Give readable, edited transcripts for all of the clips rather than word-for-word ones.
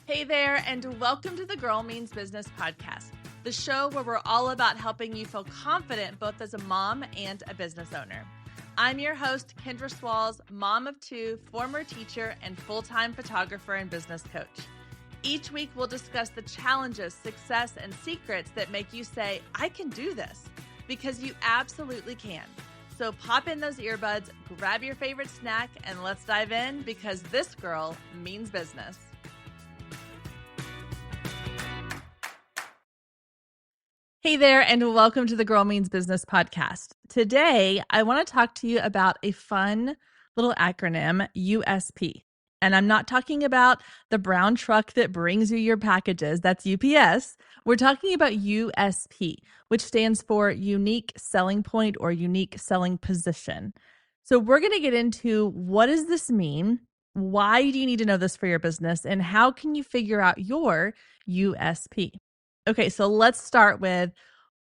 Hey there, and welcome to the Girl Means Business podcast, the show where we're all about helping you feel confident both as a mom and a business owner. I'm your host, Kendra Swalls, mom of two, former teacher, and full-time photographer and business coach. Each week, we'll discuss the challenges, success, and secrets that make you say, I can do this, because you absolutely can. So pop in those earbuds, grab your favorite snack, and let's dive in, because this girl means business. Hey there, and welcome to the Girl Means Business podcast. Today, I want to talk to you about a fun little acronym, USP. And I'm not talking about the brown truck that brings you your packages. That's UPS. We're talking about USP, which stands for Unique Selling Point or Unique Selling Position. So we're going to get into what does this mean? Why do you need to know this for your business? And how can you figure out your USP? Okay, so let's start with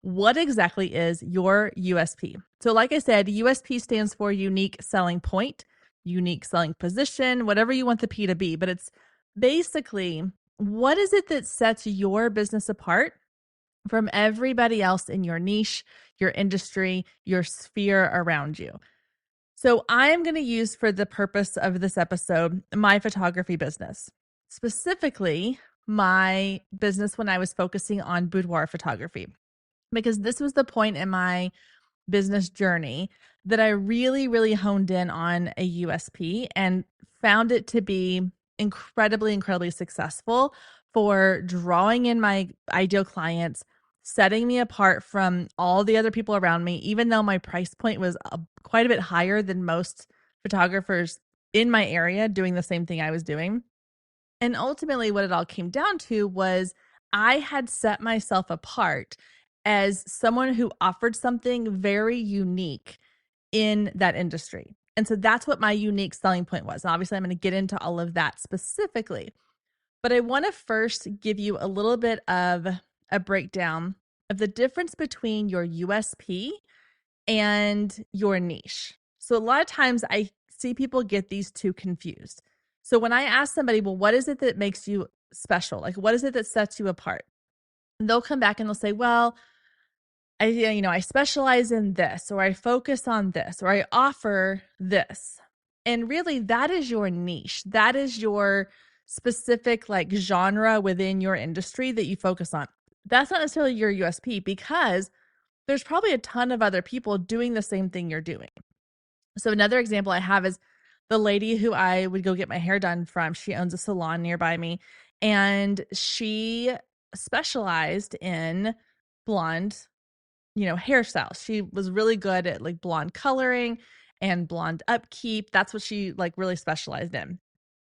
what exactly is your USP? So like I said, USP stands for unique selling point, unique selling position, whatever you want the P to be, but it's basically what is it that sets your business apart from everybody else in your niche, your industry, your sphere around you? So I'm going to use for the purpose of this episode, my photography business, specifically my business when I was focusing on boudoir photography, because this was the point in my business journey that I really, really honed in on a USP and found it to be incredibly successful for drawing in my ideal clients, setting me apart from all the other people around me, even though my price point was quite a bit higher than most photographers in my area doing the same thing I was doing. And ultimately, what it all came down to was I had set myself apart as someone who offered something very unique in that industry. And so that's what my unique selling point was. And obviously, I'm going to get into all of that specifically. But I want to first give you a little bit of a breakdown of the difference between your USP and your niche. So a lot of times I see people get these two confused. So when I ask somebody, well, what is it that makes you special? Like, what is it that sets you apart? And they'll come back and they'll say, well, I specialize in this, or I focus on this, or I offer this. And really that is your niche. That is your specific like genre within your industry that you focus on. That's not necessarily your USP, because there's probably a ton of other people doing the same thing you're doing. So another example I have is the lady who I would go get my hair done from. She owns a salon nearby me, and she specialized in blonde, hairstyles. She was really good at like blonde coloring and blonde upkeep. That's what she like really specialized in.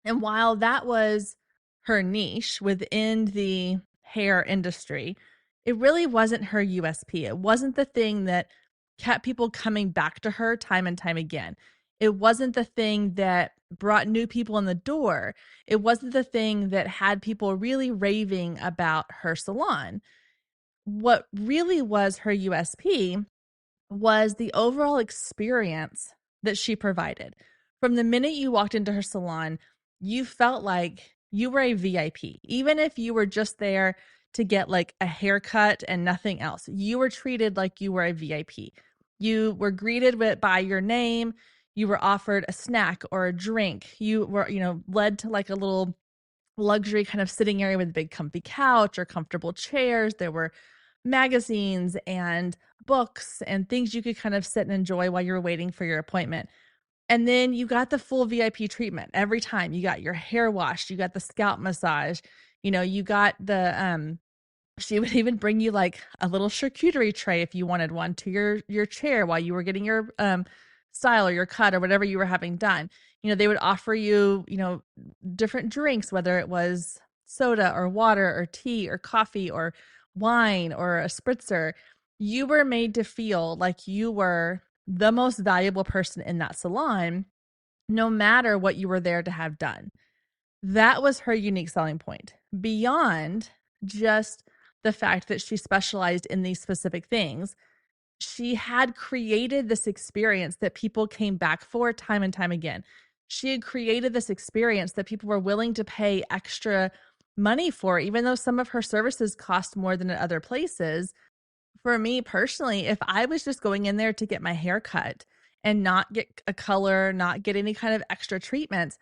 And while that was her niche within the hair industry, it really wasn't her USP. It wasn't the thing that kept people coming back to her time and time again. It wasn't the thing that brought new people in the door. It wasn't the thing that had people really raving about her salon. What really was her USP was the overall experience that she provided. From the minute you walked into her salon, you felt like you were a VIP. Even if you were just there to get like a haircut and nothing else, you were treated like you were a VIP. You were greeted by your name. You were offered a snack or a drink. You were, led to like a little luxury kind of sitting area with a big comfy couch or comfortable chairs. There were magazines and books and things you could kind of sit and enjoy while you were waiting for your appointment. And then you got the full VIP treatment every time. You got your hair washed, you got the scalp massage, you got the she would even bring you like a little charcuterie tray if you wanted one to your chair while you were getting your style or your cut or whatever you were having done. They would offer you, different drinks, whether it was soda or water or tea or coffee or wine or a spritzer. You were made to feel like you were the most valuable person in that salon, no matter what you were there to have done. That was her unique selling point, beyond just the fact that she specialized in these specific things. She had created this experience that people came back for time and time again. She had created this experience that people were willing to pay extra money for, even though some of her services cost more than at other places. For me personally, if I was just going in there to get my hair cut and not get a color, not get any kind of extra treatments,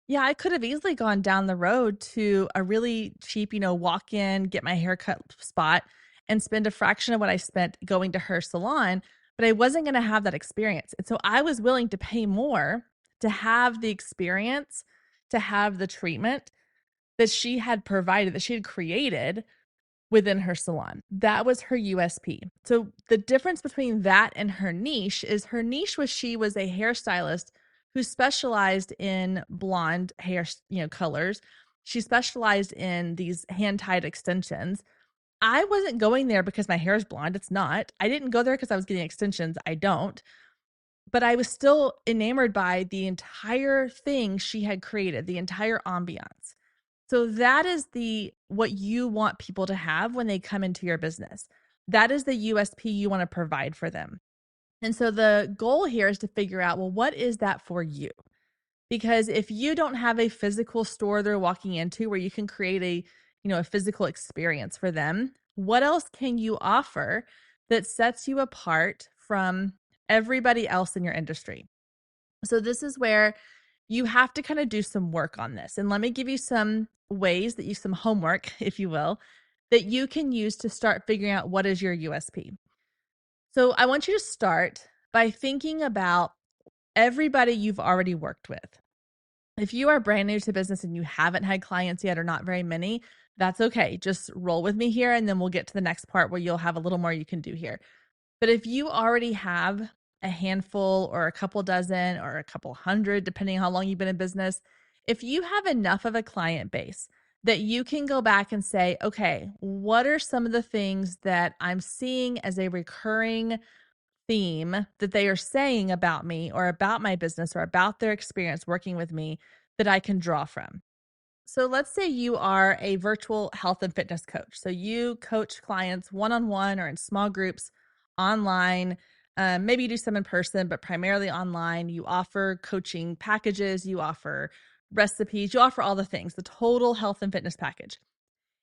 yeah, I could have easily gone down the road to a really cheap, walk in, get my hair cut spot and spend a fraction of what I spent going to her salon, but I wasn't going to have that experience. And so I was willing to pay more to have the experience, to have the treatment that she had provided, that she had created within her salon. That was her USP. So the difference between that and her niche is her niche was she was a hairstylist who specialized in blonde hair, colors. She specialized in these hand-tied extensions. I wasn't going there because my hair is blonde. It's not. I didn't go there because I was getting extensions. I don't. But I was still enamored by the entire thing she had created, the entire ambiance. So that is the what you want people to have when they come into your business. That is the USP you want to provide for them. And so the goal here is to figure out, well, what is that for you? Because if you don't have a physical store they're walking into where you can create a physical experience for them, what else can you offer that sets you apart from everybody else in your industry? So this is where you have to kind of do some work on this. And let me give you some ways that some homework, if you will, that you can use to start figuring out what is your USP. So I want you to start by thinking about everybody you've already worked with. If you are brand new to business and you haven't had clients yet or not very many, that's okay. Just roll with me here and then we'll get to the next part where you'll have a little more you can do here. But if you already have a handful or a couple dozen or a couple hundred, depending on how long you've been in business, if you have enough of a client base that you can go back and say, okay, what are some of the things that I'm seeing as a recurring theme that they are saying about me or about my business or about their experience working with me that I can draw from? So let's say you are a virtual health and fitness coach. So you coach clients one-on-one or in small groups online. Maybe you do some in person, but primarily online. You offer coaching packages, you offer recipes, you offer all the things, the total health and fitness package.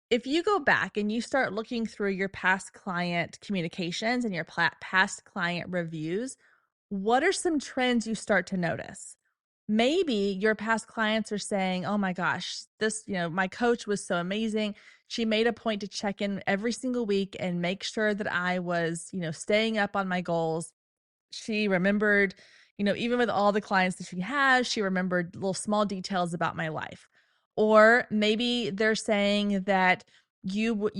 If you go back and you start looking through your past client communications and your past client reviews, what are some trends you start to notice? Maybe your past clients are saying, oh my gosh, my coach was so amazing. She made a point to check in every single week and make sure that I was, staying up on my goals. She remembered, even with all the clients that she has, she remembered little small details about my life. Or maybe they're saying that you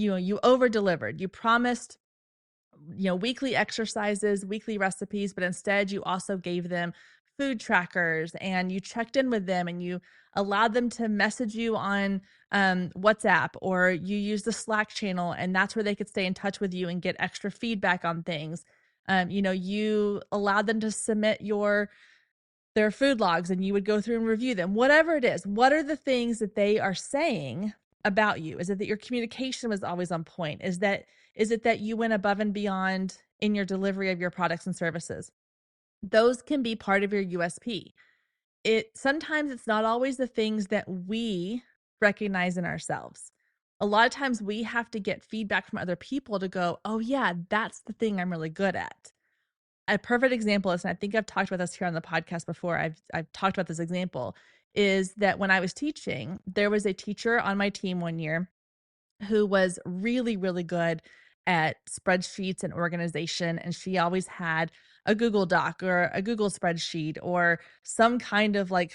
over delivered. You promised weekly exercises, weekly recipes, but instead you also gave them food trackers and you checked in with them and you allowed them to message you on WhatsApp, or you used the Slack channel and that's where they could stay in touch with you and get extra feedback on things. You allowed them to submit their food logs and you would go through and review them. Whatever it is, what are the things that they are saying about you? Is it that your communication was always on point? Is it that you went above and beyond in your delivery of your products and services? Those can be part of your USP. Sometimes it's not always the things that we recognize in ourselves. A lot of times we have to get feedback from other people to go, oh yeah, that's the thing I'm really good at. A perfect example is, and I think I've talked about this here on the podcast before, I've talked about this example, is that when I was teaching, there was a teacher on my team one year who was really, really good at spreadsheets and organization. And she always had a Google Doc or a Google spreadsheet or some kind of like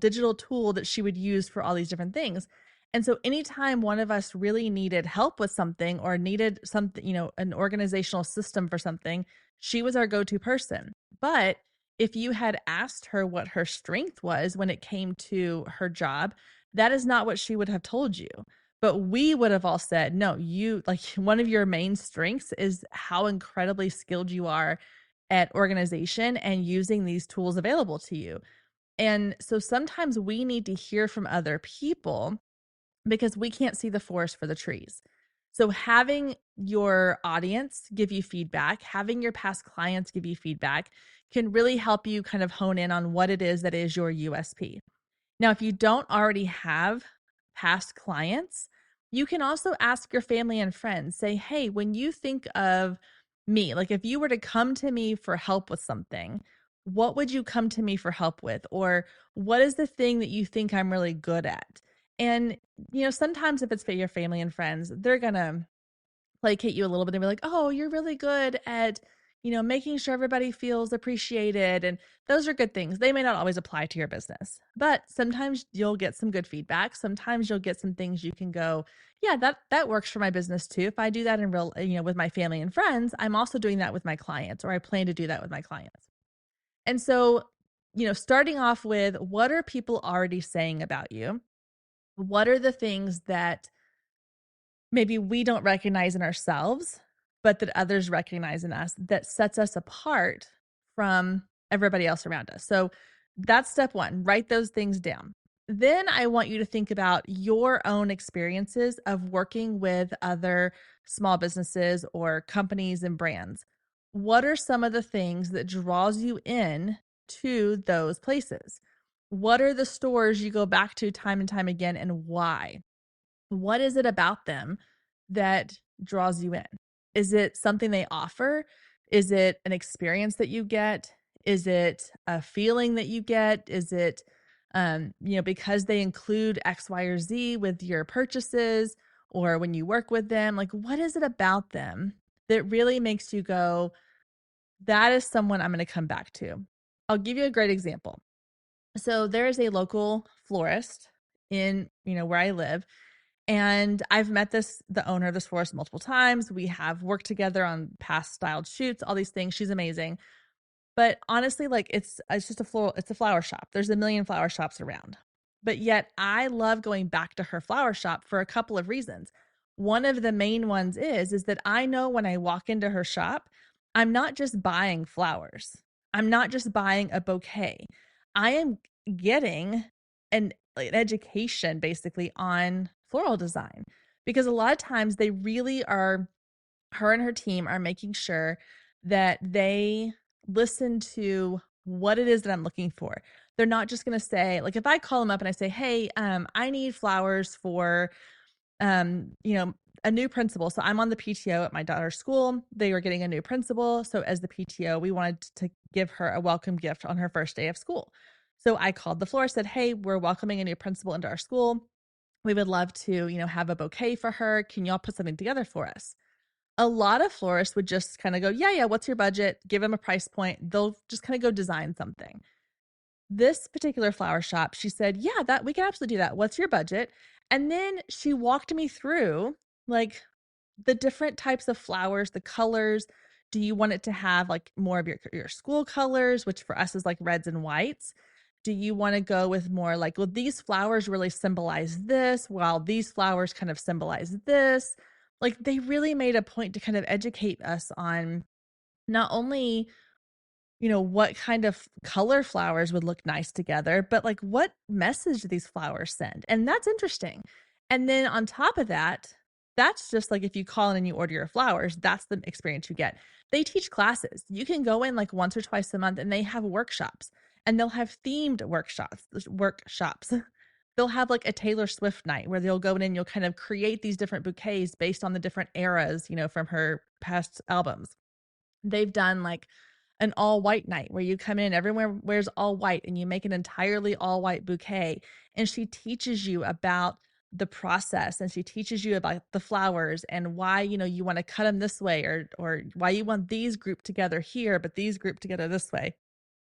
digital tool that she would use for all these different things. And so anytime one of us really needed help with something or needed something, an organizational system for something, she was our go-to person. But if you had asked her what her strength was when it came to her job, that is not what she would have told you. But we would have all said, no, one of your main strengths is how incredibly skilled you are at organization and using these tools available to you. And so sometimes we need to hear from other people because we can't see the forest for the trees. So having your audience give you feedback, having your past clients give you feedback can really help you kind of hone in on what it is that is your USP. Now, if you don't already have past clients, you can also ask your family and friends, say, hey, when you think of me, like if you were to come to me for help with something, what would you come to me for help with? Or what is the thing that you think I'm really good at? And, sometimes if it's for your family and friends, they're going to placate you a little bit and be like, oh, you're really good at, making sure everybody feels appreciated. And those are good things. They may not always apply to your business, but sometimes you'll get some good feedback. Sometimes you'll get some things you can go, yeah, that works for my business too. If I do that in real, with my family and friends, I'm also doing that with my clients, or I plan to do that with my clients. And so, starting off with, what are people already saying about you? What are the things that maybe we don't recognize in ourselves, but that others recognize in us, that sets us apart from everybody else around us? So that's step one. Write those things down. Then I want you to think about your own experiences of working with other small businesses or companies and brands. What are some of the things that draws you in to those places? What are the stores you go back to time and time again, and why? What is it about them that draws you in? Is it something they offer? Is it an experience that you get? Is it a feeling that you get? Is it, because they include X, Y, or Z with your purchases, or when you work with them? Like, what is it about them that really makes you go, that is someone I'm going to come back to? I'll give you a great example. So there is a local florist in, where I live, and I've met the owner of this florist multiple times. We have worked together on past styled shoots, all these things. She's amazing. But honestly, like it's just it's a flower shop. There's a million flower shops around. But yet I love going back to her flower shop for a couple of reasons. One of the main ones is that I know when I walk into her shop, I'm not just buying flowers. I'm not just buying a bouquet. I am getting an education basically on floral design, because a lot of times they really are, her and her team are making sure that they listen to what it is that I'm looking for. They're not just going to say, like, if I call them up and I say, hey, I need flowers for, um, you know, a new principal. So I'm on the PTO at my daughter's school. They were getting a new principal. So as the PTO, we wanted to give her a welcome gift on her first day of school. So I called the florist, said, hey, we're welcoming a new principal into our school. We would love to, have a bouquet for her. Can y'all put something together for us? A lot of florists would just kind of go, yeah, what's your budget? Give them a price point. They'll just kind of go design something. This particular flower shop, she said, yeah, that we can absolutely do that. What's your budget? And then she walked me through like the different types of flowers, the colors. Do you want it to have like more of your school colors, which for us is like reds and whites? Do you want to go with more like, well, these flowers really symbolize this, while these flowers kind of symbolize this? Like, they really made a point to kind of educate us on not only, what kind of color flowers would look nice together, but like what message these flowers send. And that's interesting. And then on top of that, that's just like if you call in and you order your flowers, that's the experience you get. They teach classes. You can go in like once or twice a month, and they have workshops, and they'll have themed workshops. They'll have like a Taylor Swift night where they'll go in and you'll kind of create these different bouquets based on the different eras, from her past albums. They've done like an all white night where you come in, everyone wears all white, and you make an entirely all white bouquet. And she teaches you about the process, and she teaches you about the flowers and why, you want to cut them this way, or why you want these grouped together here, but these grouped together this way.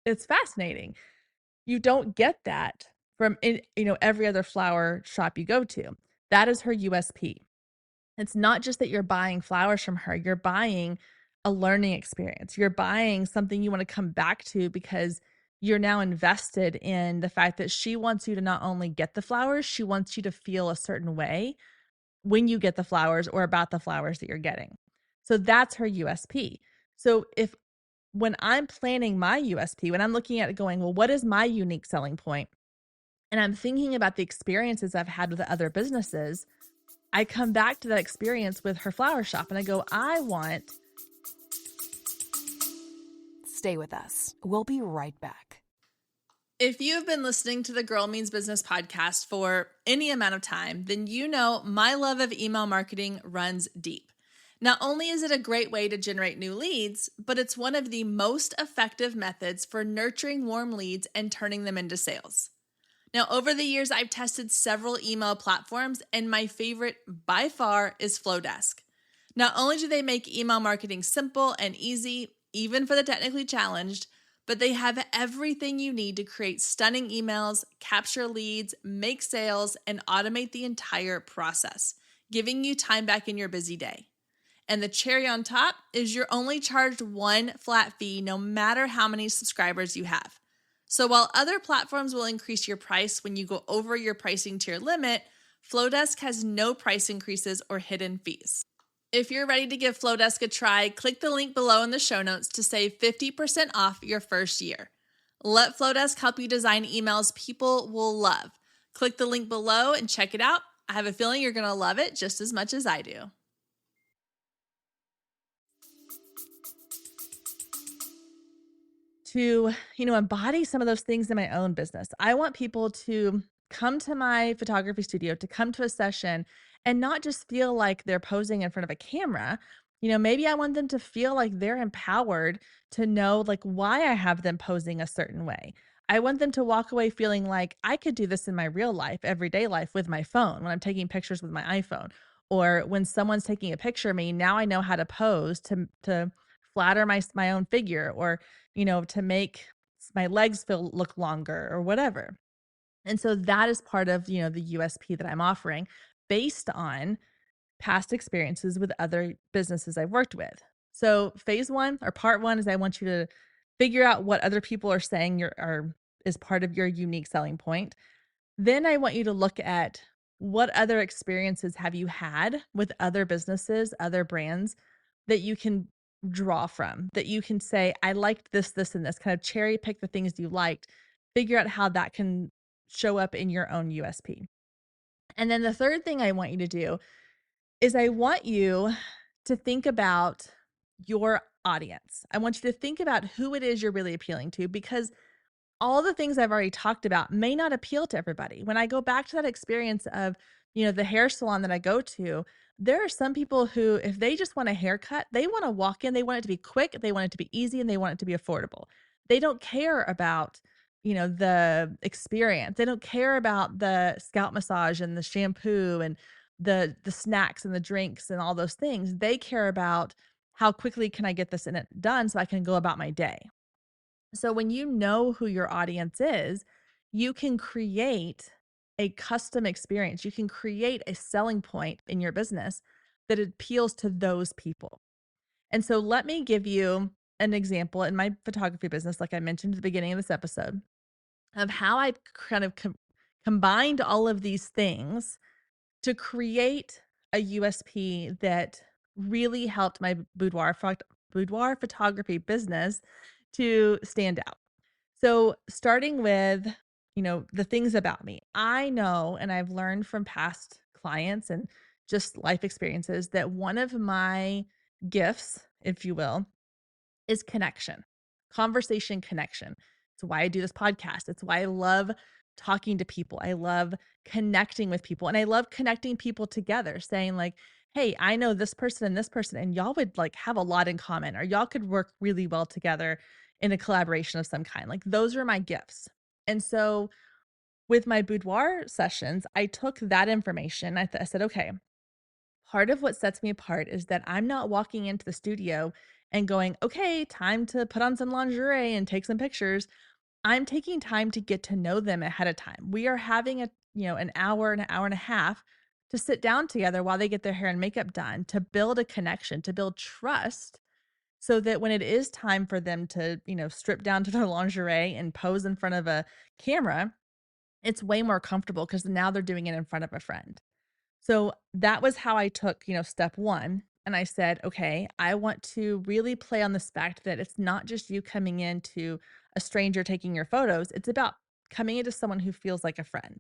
It's fascinating. You don't get that from, every other flower shop you go to. That is her USP. It's not just that you're buying flowers from her, you're buying a learning experience. You're buying something you want to come back to, because you're now invested in the fact that she wants you to not only get the flowers, she wants you to feel a certain way when you get the flowers or about the flowers that you're getting. So that's her USP. So when I'm planning my USP, when I'm looking at it going, well, what is my unique selling point? And I'm thinking about the experiences I've had with the other businesses, I come back to that experience with her flower shop and I go, I want. Stay with us. We'll be right back. If you have been listening to the Girl Means Business podcast for any amount of time, then you know my love of email marketing runs deep. Not only is it a great way to generate new leads, but it's one of the most effective methods for nurturing warm leads and turning them into sales. Now, over the years, I've tested several email platforms, and my favorite by far is Flowdesk. Not only do they make email marketing simple and easy, even for the technically challenged, but they have everything you need to create stunning emails, capture leads, make sales, and automate the entire process, giving you time back in your busy day. And the cherry on top is you're only charged one flat fee no matter how many subscribers you have. So while other platforms will increase your price when you go over your pricing tier limit, Flowdesk has no price increases or hidden fees. If you're ready to give Flowdesk a try, click the link below in the show notes to save 50% off your first year. Let Flowdesk help you design emails people will love. Click the link below and check it out. I have a feeling you're going to love it just as much as I do. To, embody some of those things in my own business, I want people to come to my photography studio, to come to a session and not just feel like they're posing in front of a camera. Maybe I want them to feel like they're empowered to know like why I have them posing a certain way. I want them to walk away feeling like I could do this in my real life, everyday life with my phone when I'm taking pictures with my iPhone, or when someone's taking a picture of me, now I know how to pose to flatter my own figure, or to make my legs feel look longer or whatever. And so that is part of, the USP that I'm offering based on past experiences with other businesses I've worked with. So phase one, or part one, is I want you to figure out what other people are saying is part of your unique selling point. Then I want you to look at what other experiences have you had with other businesses, other brands that you can draw from, that you can say, I liked this, this, and this, kind of cherry pick the things you liked, figure out how that can show up in your own USP. And then the third thing I want you to do is I want you to think about your audience. I want you to think about who it is you're really appealing to, because all the things I've already talked about may not appeal to everybody. When I go back to that experience of, the hair salon that I go to, there are some people who, if they just want a haircut, they want to walk in, they want it to be quick, they want it to be easy, and they want it to be affordable. They don't care about, the experience. They don't care about the scalp massage and the shampoo and the snacks and the drinks and all those things. They care about how quickly can I get this in it done so I can go about my day. So when you know who your audience is, you can create a custom experience. You can create a selling point in your business that appeals to those people. And so let me give you an example in my photography business, like I mentioned at the beginning of this episode, of how I kind of combined all of these things to create a USP that really helped my boudoir photography business to stand out. So starting with, the things about me, I know, and I've learned from past clients and just life experiences, that one of my gifts, if you will, is connection, conversation connection. It's why I do this podcast. It's why I love talking to people. I love connecting with people, and I love connecting people together, saying like, hey, I know this person, and y'all would like have a lot in common, or y'all could work really well together in a collaboration of some kind. Like those are my gifts. And so with my boudoir sessions, I took that information. I said, okay, part of what sets me apart is that I'm not walking into the studio and going, okay, time to put on some lingerie and take some pictures. I'm taking time to get to know them ahead of time. We are having an hour and a half to sit down together while they get their hair and makeup done, to build a connection, to build trust, so that when it is time for them to, strip down to their lingerie and pose in front of a camera, it's way more comfortable because now they're doing it in front of a friend. So that was how I took, step one. And I said, okay, I want to really play on this fact that it's not just you coming into a stranger taking your photos. It's about coming into someone who feels like a friend,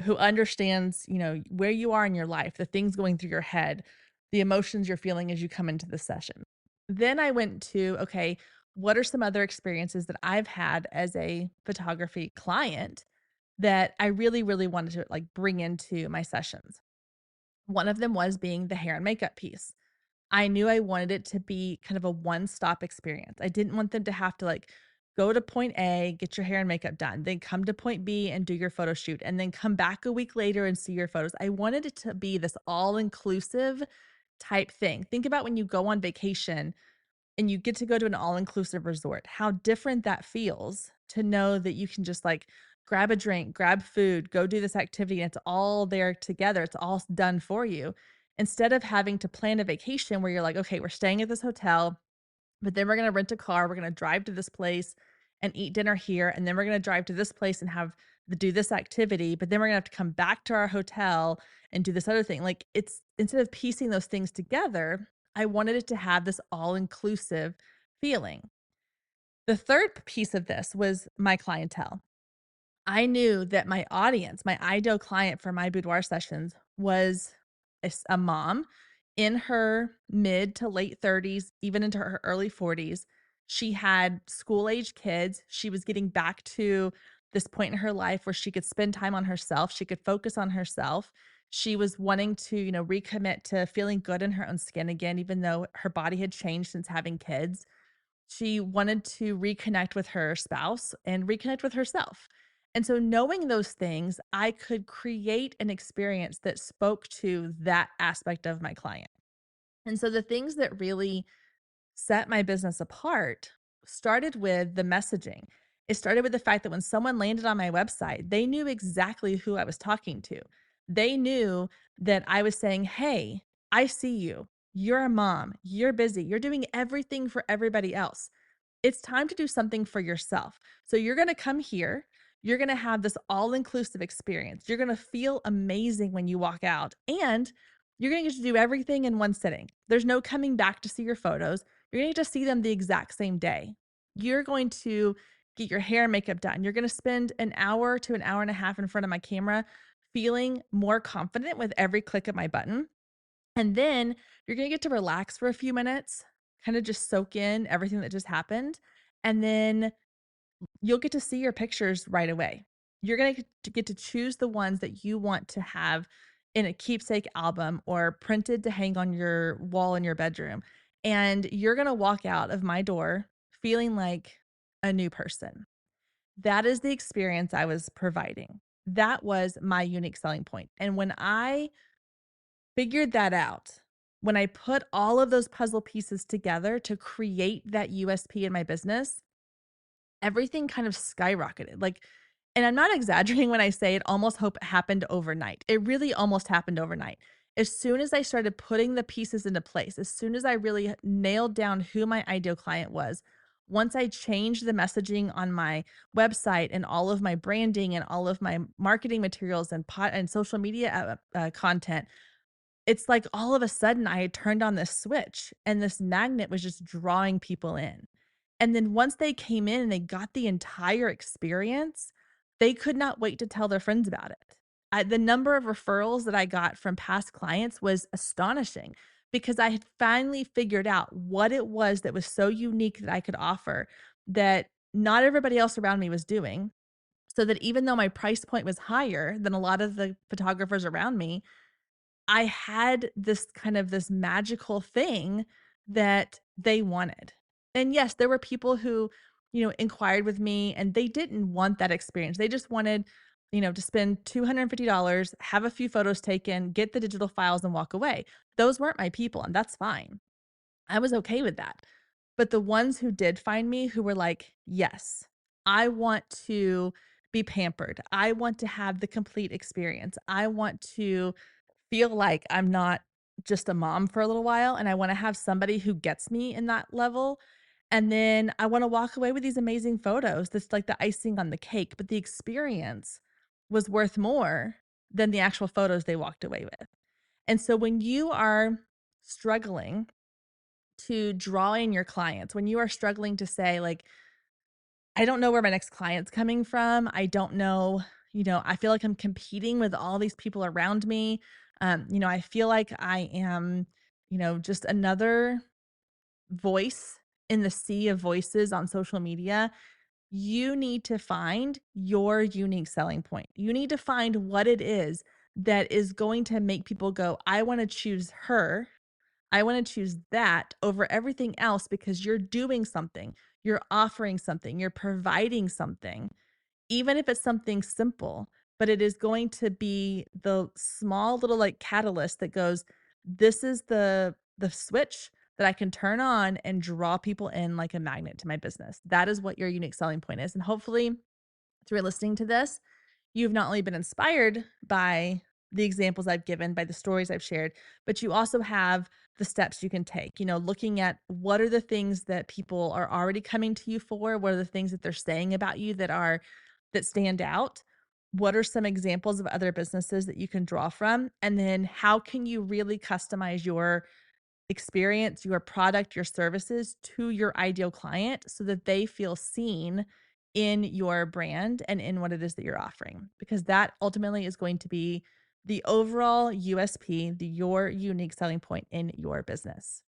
who understands, where you are in your life, the things going through your head, the emotions you're feeling as you come into the session. Then I went to, okay, what are some other experiences that I've had as a photography client that I really, really wanted to like bring into my sessions. One of them was being the hair and makeup piece. I knew I wanted it to be kind of a one-stop experience. I didn't want them to have to like go to point A, get your hair and makeup done, then come to point B and do your photo shoot, and then come back a week later and see your photos. I wanted it to be this all-inclusive type thing. Think about when you go on vacation and you get to go to an all-inclusive resort, how different that feels to know that you can just like grab a drink, grab food, go do this activity, and it's all there together. It's all done for you. Instead of having to plan a vacation where you're like, okay, we're staying at this hotel, but then we're going to rent a car, we're going to drive to this place and eat dinner here, and then we're going to drive to this place and do this activity, but then we're going to have to come back to our hotel and do this other thing. Like, it's instead of piecing those things together, I wanted it to have this all-inclusive feeling. The third piece of this was my clientele. I knew that my audience, my ideal client for my boudoir sessions was a mom in her mid to late 30s, even into her early 40s. She had school-age kids. She was getting back to this point in her life where she could spend time on herself. She could focus on herself. She was wanting to, recommit to feeling good in her own skin again, even though her body had changed since having kids. She wanted to reconnect with her spouse and reconnect with herself. And so, knowing those things, I could create an experience that spoke to that aspect of my client. And so, the things that really set my business apart started with the messaging. It started with the fact that when someone landed on my website, they knew exactly who I was talking to. They knew that I was saying, hey, I see you. You're a mom. You're busy. You're doing everything for everybody else. It's time to do something for yourself. So you're going to come here. You're going to have this all inclusive experience. You're going to feel amazing when you walk out, and you're going to get to do everything in one sitting. There's no coming back to see your photos. You're going to get to see them the exact same day. You're going to get your hair and makeup done. You're going to spend an hour to an hour and a half in front of my camera feeling more confident with every click of my button. And then you're going to get to relax for a few minutes, kind of just soak in everything that just happened. And then you'll get to see your pictures right away. You're going to get to choose the ones that you want to have in a keepsake album or printed to hang on your wall in your bedroom. And you're going to walk out of my door feeling like a new person. That is the experience I was providing. That was my unique selling point. And when I figured that out, when I put all of those puzzle pieces together to create that USP in my business, everything kind of skyrocketed. Like, and I'm not exaggerating when I say it almost hope happened overnight. It really almost happened overnight. As soon as I started putting the pieces into place, as soon as I really nailed down who my ideal client was, once I changed the messaging on my website and all of my branding and all of my marketing materials and social media content, it's like all of a sudden I had turned on this switch and this magnet was just drawing people in. And then once they came in and they got the entire experience, they could not wait to tell their friends about it. The number of referrals that I got from past clients was astonishing because I had finally figured out what it was that was so unique that I could offer that not everybody else around me was doing. So that even though my price point was higher than a lot of the photographers around me, I had this magical thing that they wanted. And yes, there were people who, inquired with me and they didn't want that experience. They just wanted, to spend $250, have a few photos taken, get the digital files and walk away. Those weren't my people, and that's fine. I was okay with that. But the ones who did find me who were like, yes, I want to be pampered. I want to have the complete experience. I want to feel like I'm not just a mom for a little while, and I wanna have somebody who gets me in that level, and then I wanna walk away with these amazing photos. That's like the icing on the cake, but the experience was worth more than the actual photos they walked away with. And so when you are struggling to draw in your clients, when you are struggling to say like, I don't know where my next client's coming from. I don't know, I feel like I'm competing with all these people around me. I feel like I am, just another voice in the sea of voices on social media, you need to find your unique selling point. You need to find what it is that is going to make people go, I want to choose her. I want to choose that over everything else because you're doing something, you're offering something, you're providing something, even if it's something simple, but it is going to be the small little like catalyst that goes, this is the switch that I can turn on and draw people in like a magnet to my business. That is what your unique selling point is. And hopefully through listening to this, you've not only been inspired by the examples I've given, by the stories I've shared, but you also have the steps you can take, looking at what are the things that people are already coming to you for? What are the things that they're saying about you that stand out? What are some examples of other businesses that you can draw from? And then how can you really customize your experience, your product, your services to your ideal client so that they feel seen in your brand and in what it is that you're offering? Because that ultimately is going to be the overall USP, your unique selling point in your business.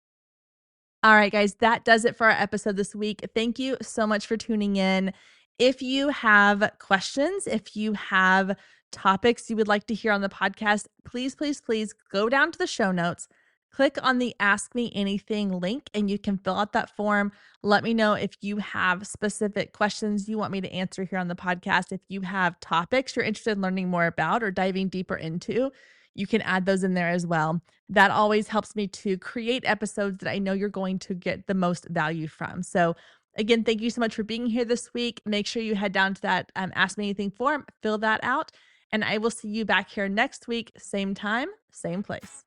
All right, guys, that does it for our episode this week. Thank you so much for tuning in. If you have questions, if you have topics you would like to hear on the podcast, please, please, please go down to the show notes, click on the Ask Me Anything link, and you can fill out that form. Let me know if you have specific questions you want me to answer here on the podcast. If you have topics you're interested in learning more about or diving deeper into, you can add those in there as well. That always helps me to create episodes that I know you're going to get the most value from. So again, thank you so much for being here this week. Make sure you head down to that Ask Me Anything form, fill that out, and I will see you back here next week, same time, same place.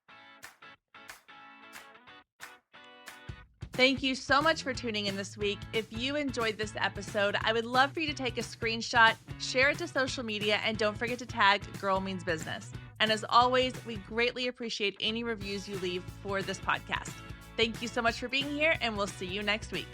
Thank you so much for tuning in this week. If you enjoyed this episode, I would love for you to take a screenshot, share it to social media, and don't forget to tag Girl Means Business. And as always, we greatly appreciate any reviews you leave for this podcast. Thank you so much for being here, and we'll see you next week.